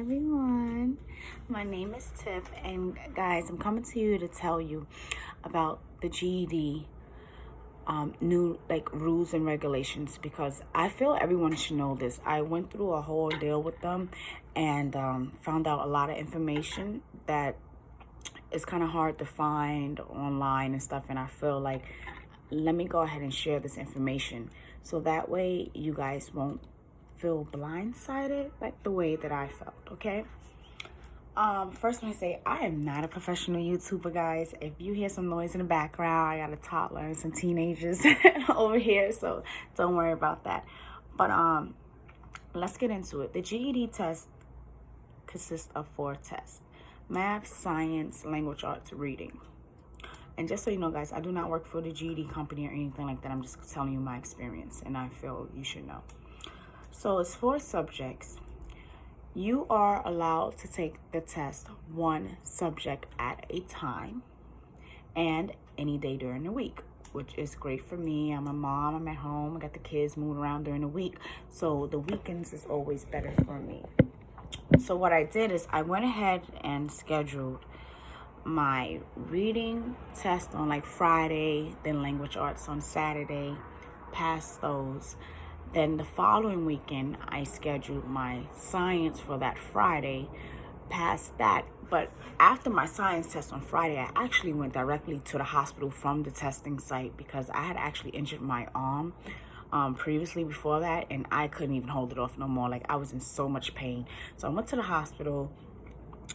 everyone. My name is Tiff, and guys, I'm coming to you to tell you about the GED new rules and regulations, because I feel everyone should know this. I went through a whole deal with them and found out a lot of information that is kind of hard to find online and stuff, and I feel like let me go ahead and share this information so that way you guys won't feel blindsided like the way that I felt, okay? First, let me say I am not a professional YouTuber, guys. If you hear some noise in the background, I got a toddler and some teenagers over here, so don't worry about that. But let's get into it. The GED test consists of 4 tests: math, science, language arts, reading. And just so you know, guys, I do not work for the GED company or anything like that. I'm just telling you my experience, and I feel you should know. So it's 4 subjects. You are allowed to take the test 1 subject at a time and any day during the week, which is great for me. I'm a mom, I'm at home, I got the kids moving around during the week, so the weekends is always better for me. So what I did is I went ahead and scheduled my reading test on Friday, then language arts on Saturday, passed those. Then the following weekend, I scheduled my science for that Friday, passed that. But after my science test on Friday, I actually went directly to the hospital from the testing site because I had actually injured my arm previously before that, and I couldn't even hold it off no more. I was in so much pain. So I went to the hospital,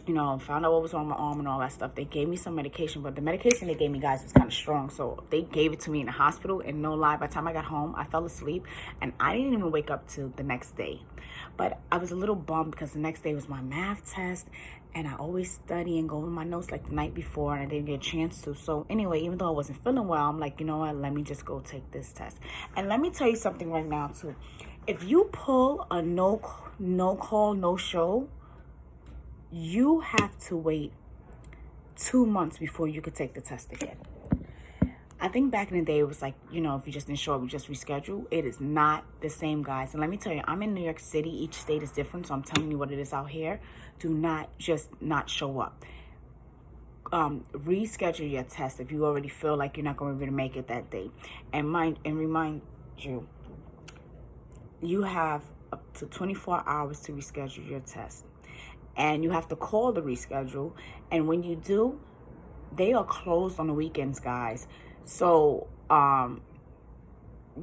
found out what was on my arm and all that stuff. They gave me some medication, but the medication they gave me, guys, was kind of strong. So they gave it to me in the hospital, and no lie, by the time I got home, I fell asleep, and I didn't even wake up till the next day. But I was a little bummed because the next day was my math test, and I always study and go over my notes the night before, and I didn't get a chance to. So anyway, even though I wasn't feeling well, I'm like, you know what, let me just go take this test. And let me tell you something right now, too. If you pull a no call, no show, you have to wait 2 months before you could take the test again. I think back in the day, it was if you just didn't show up, you just reschedule. It is not the same, guys. And let me tell you, I'm in New York City. Each state is different, so I'm telling you what it is out here. Do not just not show up. Reschedule your test if you already feel like you're not going to be able to make it that day. And remind you, you have up to 24 hours to reschedule your test. And you have to call the reschedule. And when you do, they are closed on the weekends, guys. So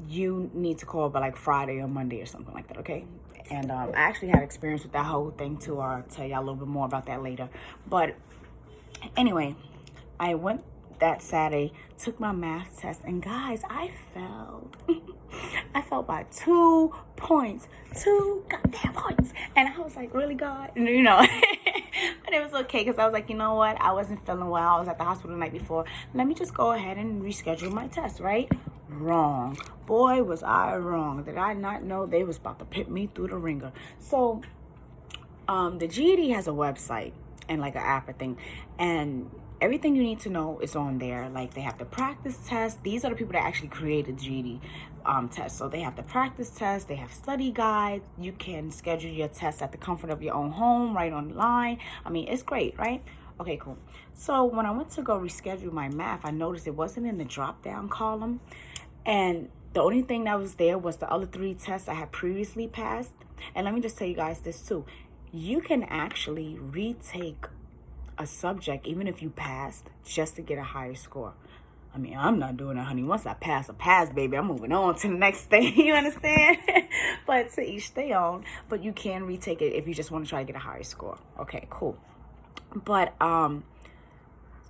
you need to call by Friday or Monday or something like that, okay? And I actually had experience with that whole thing too. I'll tell y'all a little bit more about that later. But anyway, I went that Saturday, took my math test, and guys, I failed. I failed by 2 points, 2 goddamn points. And I was like, really, God? But it was okay because I was like, you know what? I wasn't feeling well. I was at the hospital the night before. Let me just go ahead and reschedule my test, right? Wrong. Boy, was I wrong. Did I not know they was about to put me through the ringer? So, the GED has a website and an app thing, and everything you need to know is on there. They have the practice test. These are the people that actually created GED test. So they have the practice test. They have study guides. You can schedule your test at the comfort of your own home, right online. I mean, it's great, right? Okay, cool. So when I went to go reschedule my math, I noticed it wasn't in the drop-down column. And the only thing that was there was the other 3 tests I had previously passed. And let me just tell you guys this too. You can actually retake a subject even if you passed just to get a higher score. I mean, I'm not doing it, honey. Once I pass, baby. I'm moving on to the next thing. You understand? But to each their own. But you can retake it if you just want to try to get a higher score. Okay, cool. But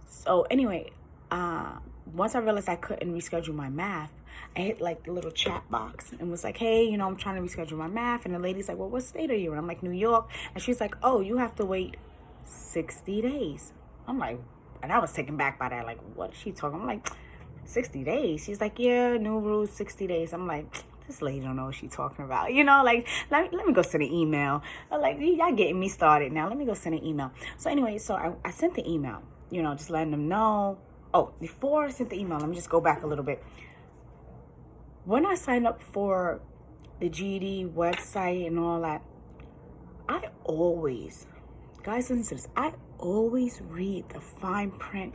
so anyway, once I realized I couldn't reschedule my math, I hit the little chat box and was like, hey, I'm trying to reschedule my math. And the lady's like, well, what state are you in? I'm like, New York. And she's like, oh, you have to wait 60 days. I'm like, and I was taken back by that. What is she talking? I'm like, 60 days? She's like, yeah, new rules, 60 days. I'm like, this lady don't know what she's talking about. Let me go send an email. I'm like, y'all getting me started now. Let me go send an email. So anyway, so I sent the email, just letting them know. Oh, before I sent the email, let me just go back a little bit. When I signed up for the GED website and all that, I always, guys, listen to this, I always read the fine print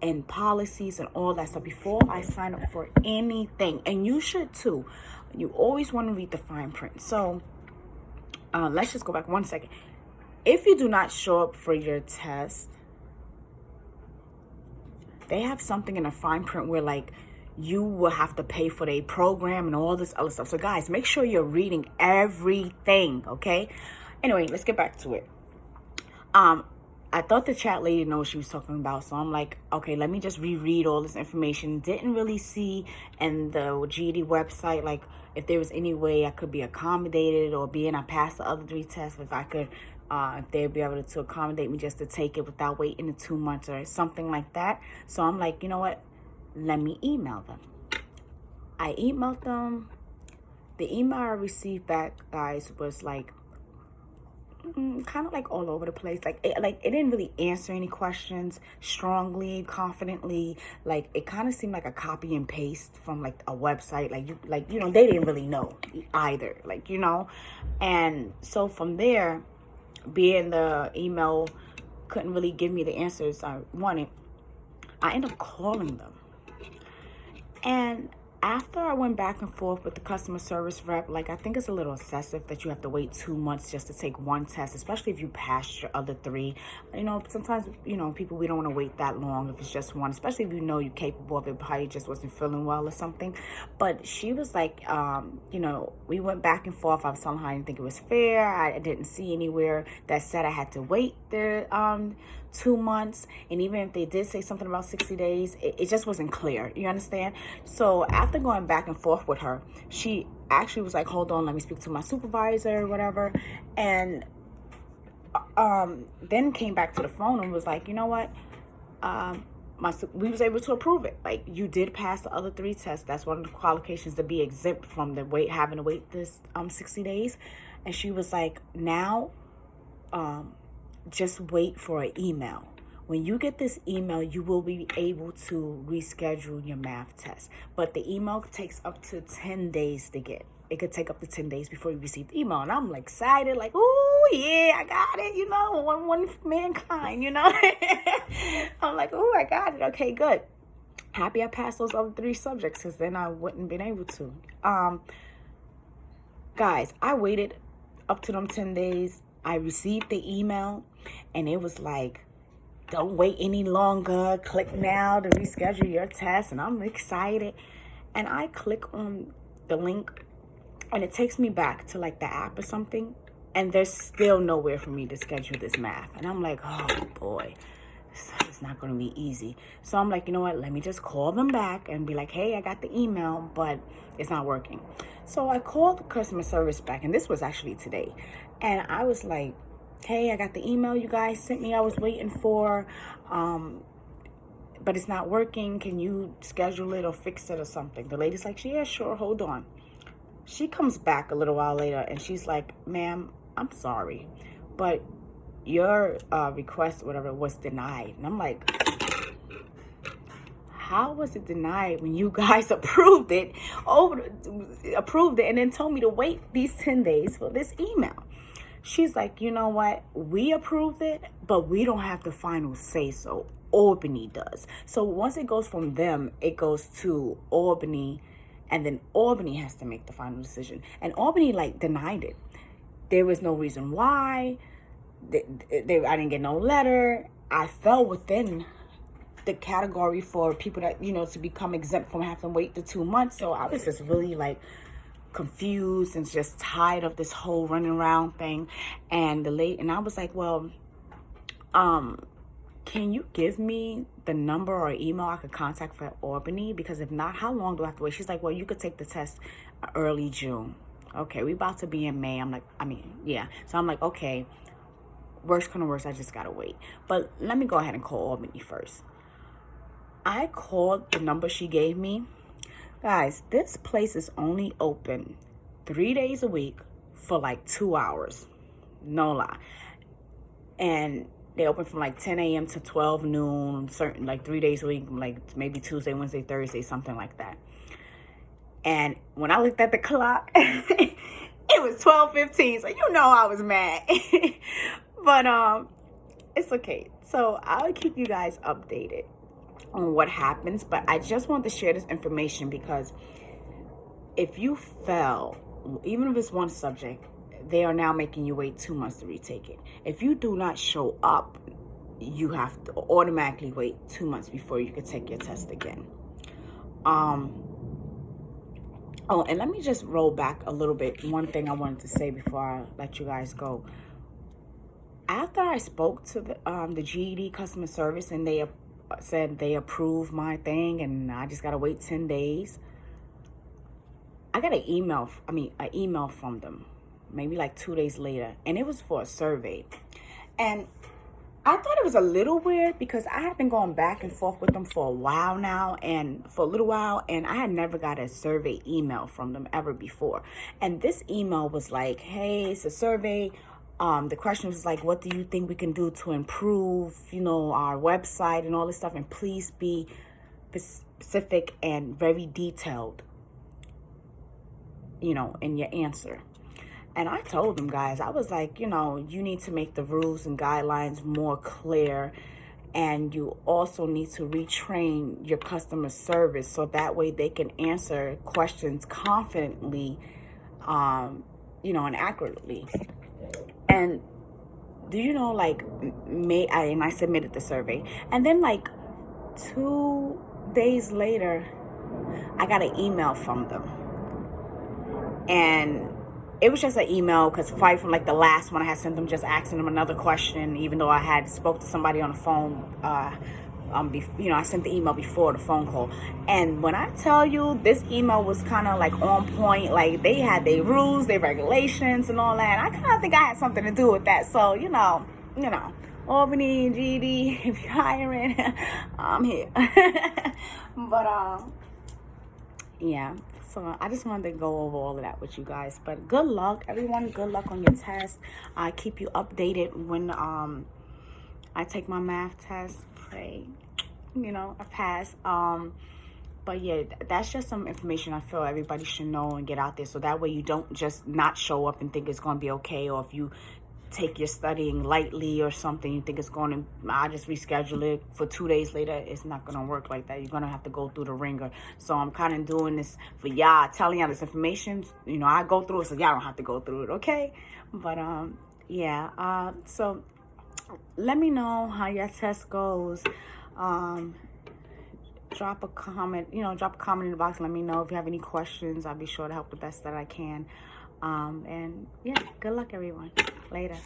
and policies and all that stuff before I sign up for anything. And you should too. You always want to read the fine print. So let's just go back 1 second. If you do not show up for your test, they have something in the fine print where like you will have to pay for their program and all this other stuff. So guys, make sure you're reading everything, okay? Anyway, let's get back to it. I thought the chat lady knew what she was talking about, so I'm like, okay, let me just reread all this information. Didn't really see in the GED website like if there was any way I could be accommodated, or being I passed the other 3 tests, if I could, if they'd be able to accommodate me just to take it without waiting the 2 months or something like that. So I'm like, you know what? Let me email them. I emailed them. The email I received back, guys, was like kind of like all over the place. Like it didn't really answer any questions strongly, confidently. Like it kind of seemed like a copy and paste from like a website. Like you know, they didn't really know either. Like, you know, and so from there, being the email couldn't really give me the answers I wanted, I ended up calling them. And after I went back and forth with the customer service rep, like I think it's a little excessive that you have to wait 2 months just to take 1 test, especially if you passed your other 3. You know, sometimes, you know, people, we don't want to wait that long if it's just 1, especially if you know you're capable of it, probably just wasn't feeling well or something. But she was like, you know, we went back and forth. I was telling her I didn't think it was fair. I didn't see anywhere that said I had to wait the 2 months, and even if they did say something about 60 days, it just wasn't clear. You understand? So after going back and forth with her, she actually was like, hold on, let me speak to my supervisor or whatever, and then came back to the phone and was like, you know what, we was able to approve it. Like, you did pass the other 3 tests. That's one of the qualifications to be exempt from the having to wait this 60 days. And she was like, now just wait for an email. When you get this email, you will be able to reschedule your math test. But the email takes up to 10 days to get. It could take up to 10 days before you receive the email. And I'm like excited, like, oh yeah, I got it, you know, one for mankind, you know. I'm like, oh, I got it. Okay, good. Happy I passed those other 3 subjects, because then I wouldn't been able to. Guys, I waited up to them 10 days. I received the email, and it was like, don't wait any longer. Click now to reschedule your test. And I'm excited. And I click on the link, and it takes me back to like the app or something. And there's still nowhere for me to schedule this math. And I'm like, oh boy, it's not going to be easy. So I'm like, you know what? Let me just call them back and be like, hey, I got the email, but it's not working. So I called the customer service back, and this was actually today. And I was like, hey, I got the email you guys sent me. I was waiting for, but it's not working. Can you schedule it or fix it or something? The lady's like, yeah, sure. Hold on. She comes back a little while later, and she's like, ma'am, I'm sorry, but your request, whatever, was denied. And I'm like, how was it denied when you guys approved it, and then told me to wait these 10 days for this email? She's like, you know what? We approved it, but we don't have the final say so. Albany does. So once it goes from them, it goes to Albany, and then Albany has to make the final decision. And Albany like denied it. There was no reason why. I didn't get no letter. I fell within the category for people that, you know, to become exempt from having to wait the 2 months. So I was just really like confused and just tired of this whole running around thing. And I was like, well, can you give me the number or email I could contact for Albany? Because if not, how long do I have to wait? She's like, well, you could take the test early June. Okay, we about to be in May. I'm like, yeah. So I'm like, okay, worst come to worst, I just gotta wait. But let me go ahead and call Albany first. I called the number she gave me. Guys, this place is only open 3 days a week for like 2 hours. No lie. And they open from like 10 a.m. to 12 noon, certain like 3 days a week, like maybe Tuesday, Wednesday, Thursday, something like that. And when I looked at the clock, it it was 12:15, so you know I was mad. But it's okay. So I'll keep you guys updated on what happens. But I just want to share this information because if you fail, even if it's one subject, they are now making you wait 2 months to retake it. If you do not show up, you have to automatically wait 2 months before you can take your test again. Oh, and let me just roll back a little bit. One thing I wanted to say before I let you guys go. After I spoke to the GED customer service and they said they approved my thing and I just got to wait 10 days, I got an email from them, maybe like 2 days later, and it was for a survey. And I thought it was a little weird because I had been going back and forth with them for a while now, and I had never got a survey email from them ever before. And this email was like, hey, it's a survey. The question was like, what do you think we can do to improve, our website and all this stuff? And please be specific and very detailed, in your answer. And I told them, guys, I was like, you need to make the rules and guidelines more clear. And you also need to retrain your customer service so that way they can answer questions confidently, and accurately. And do you know, and I submitted the survey. And then 2 days later, I got an email from them. And it was just an email because right from the last one I had sent them, just asking them another question, even though I had spoke to somebody on the phone. I sent the email before the phone call. And when I tell you, this email was kind of on point. They had their rules, their regulations and all that. And I kind of think I had something to do with that. So, Albany, GED, if you're hiring, I'm here. But, yeah. So I just wanted to go over all of that with you guys. But good luck, everyone. Good luck on your test. I keep you updated when I take my math test. Pray, I pass. But yeah, that's just some information I feel everybody should know and get out there. So that way you don't just not show up and think it's going to be okay. Or if you take your studying lightly or something, you think it's going to, I just reschedule it for 2 days later. It's not going to work like that. You're going to have to go through the ringer. So I'm kind of doing this for y'all, telling y'all this information. I go through it so y'all don't have to go through it, okay? But yeah, so let me know how your test goes. Drop a comment in the box. Let me know if you have any questions. I'll be sure to help the best that I can. And yeah, good luck, everyone. Later.